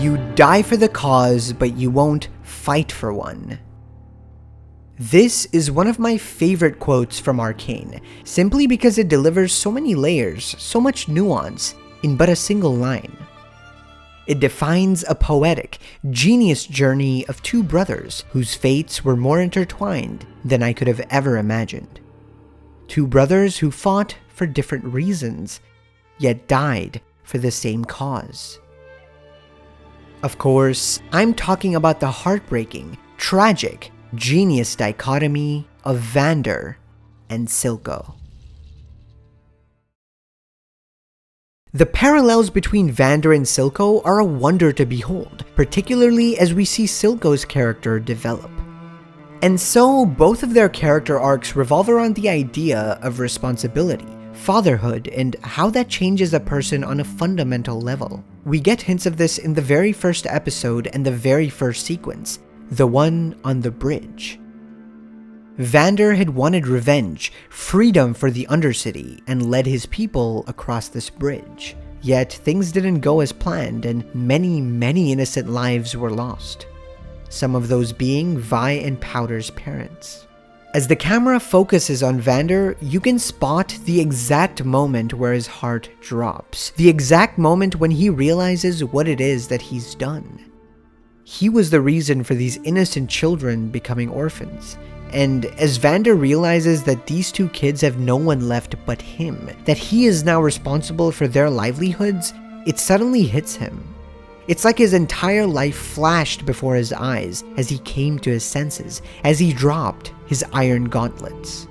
You die for the cause, but you won't fight for one. This is one of my favorite quotes from Arcane, simply because it delivers so many layers, so much nuance, in but a single line. It defines a poetic, genius journey of two brothers whose fates were more intertwined than I could have ever imagined. Two brothers who fought for different reasons, yet died for the same cause. Of course, I'm talking about the heartbreaking, tragic, genius dichotomy of Vander and Silco. The parallels between Vander and Silco are a wonder to behold, particularly as we see Silco's character develop. And so, both of their character arcs revolve around the idea of responsibility, fatherhood, and how that changes a person on a fundamental level. We get hints of this in the very first episode and the very first sequence, the one on the bridge. Vander had wanted revenge, freedom for the Undercity, and led his people across this bridge. Yet things didn't go as planned, and many innocent lives were lost. Some of those being Vi and Powder's parents. As the camera focuses on Vander, you can spot the exact moment where his heart drops. The exact moment when he realizes what it is that he's done. He was the reason for these innocent children becoming orphans. And as Vander realizes that these two kids have no one left but him, that he is now responsible for their livelihoods, it suddenly hits him. It's like his entire life flashed before his eyes as he came to his senses, as he dropped his iron gauntlets.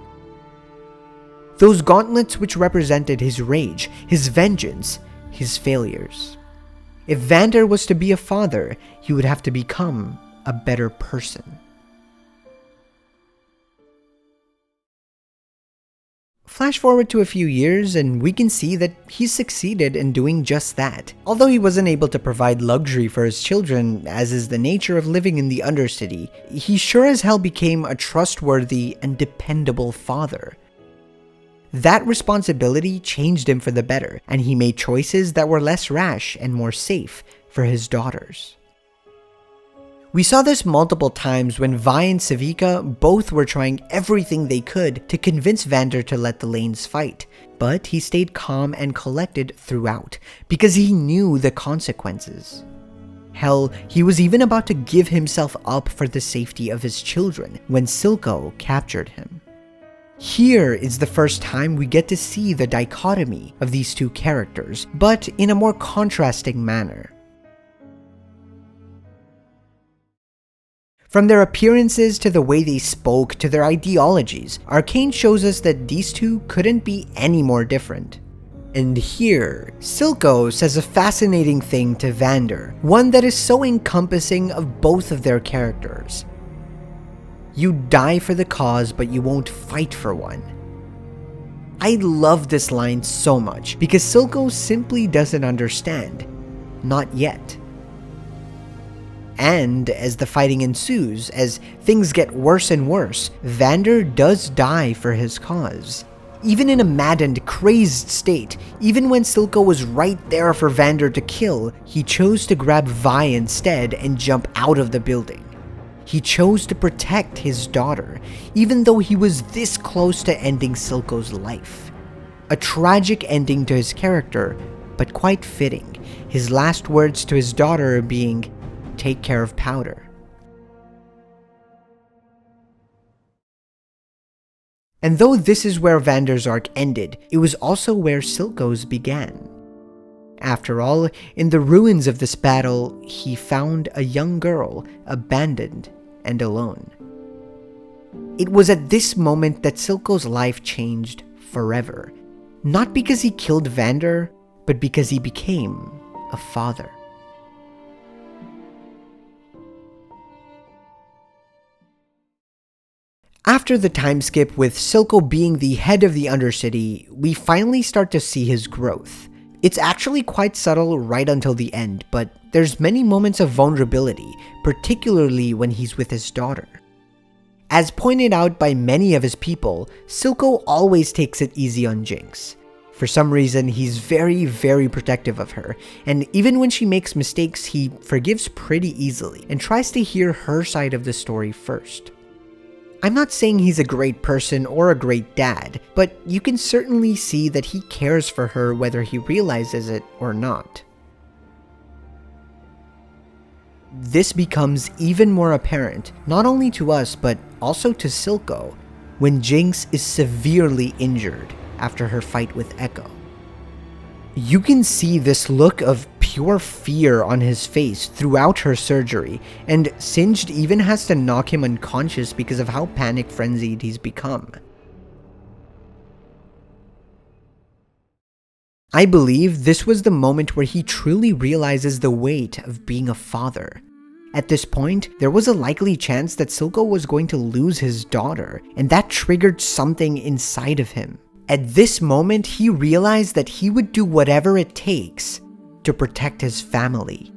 Those gauntlets which represented his rage, his vengeance, his failures. If Vander was to be a father, he would have to become a better person. Flash forward to a few years and we can see that he's succeeded in doing just that. Although he wasn't able to provide luxury for his children, as is the nature of living in the Undercity, he sure as hell became a trustworthy and dependable father. That responsibility changed him for the better, and he made choices that were less rash and more safe for his daughters. We saw this multiple times when Vi and Civica both were trying everything they could to convince Vander to let the lanes fight, but he stayed calm and collected throughout, because he knew the consequences. Hell, he was even about to give himself up for the safety of his children when Silco captured him. Here is the first time we get to see the dichotomy of these two characters, but in a more contrasting manner. From their appearances to the way they spoke to their ideologies, Arcane shows us that these two couldn't be any more different. And here, Silco says a fascinating thing to Vander, one that is so encompassing of both of their characters. You die for the cause, but you won't fight for one. I love this line so much because Silco simply doesn't understand. Not yet. And as the fighting ensues, as things get worse and worse, Vander does die for his cause. Even in a maddened, crazed state, even when Silco was right there for Vander to kill, he chose to grab Vi instead and jump out of the building. He chose to protect his daughter, even though he was this close to ending Silco's life. A tragic ending to his character, but quite fitting, his last words to his daughter being, "Take care of Powder." And though this is where Vander's arc ended, it was also where Silco's began. After all, in the ruins of this battle, he found a young girl, abandoned and alone. It was at this moment that Silco's life changed forever. Not because he killed Vander, but because he became a father. After the time skip with Silco being the head of the Undercity, we finally start to see his growth. It's actually quite subtle right until the end, but there's many moments of vulnerability, particularly when he's with his daughter. As pointed out by many of his people, Silco always takes it easy on Jinx. For some reason, he's very, very protective of her, and even when she makes mistakes, he forgives pretty easily and tries to hear her side of the story first. I'm not saying he's a great person or a great dad, but you can certainly see that he cares for her whether he realizes it or not. This becomes even more apparent, not only to us but also to Silco, when Jinx is severely injured after her fight with Echo. You can see this look of pure fear on his face throughout her surgery, and Singed even has to knock him unconscious because of how panic-frenzied he's become. I believe this was the moment where he truly realizes the weight of being a father. At this point, there was a likely chance that Silco was going to lose his daughter, and that triggered something inside of him. At this moment, he realized that he would do whatever it takes to protect his family.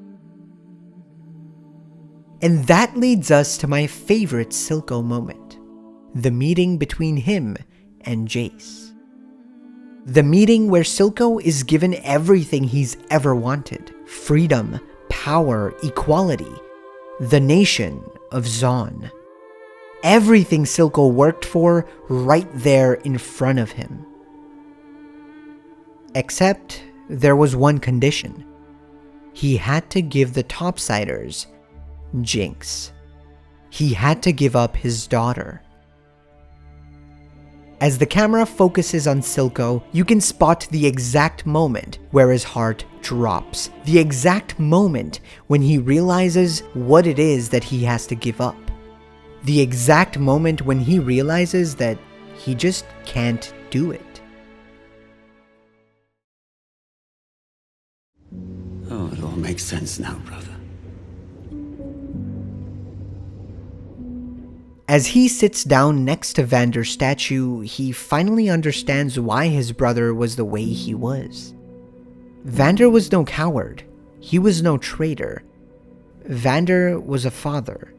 And that leads us to my favorite Silco moment, the meeting between him and Jace. The meeting where Silco is given everything he's ever wanted: freedom, power, equality, the nation of Zaun. Everything Silco worked for right there in front of him. Except there was one condition. He had to give the topsiders Jinx. He had to give up his daughter. As the camera focuses on Silco, you can spot the exact moment where his heart drops. The exact moment when he realizes what it is that he has to give up. The exact moment when he realizes that he just can't do it. Oh, it all makes sense now, brother. As he sits down next to Vander's statue, he finally understands why his brother was the way he was. Vander was no coward. He was no traitor. Vander was a father.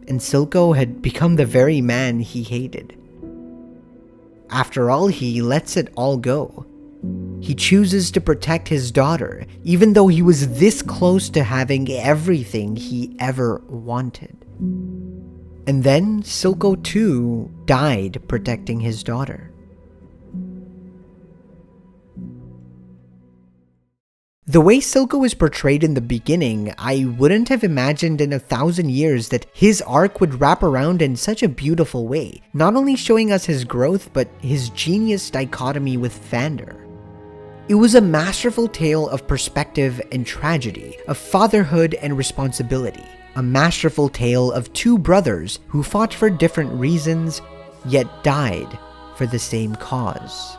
And Silco had become the very man he hated. After all, he lets it all go. He chooses to protect his daughter, even though he was this close to having everything he ever wanted. And then Silco too died protecting his daughter. The way Silco is portrayed in the beginning, I wouldn't have imagined in 1,000 years that his arc would wrap around in such a beautiful way, not only showing us his growth, but his genius dichotomy with Vander. It was a masterful tale of perspective and tragedy, of fatherhood and responsibility, a masterful tale of two brothers who fought for different reasons, yet died for the same cause.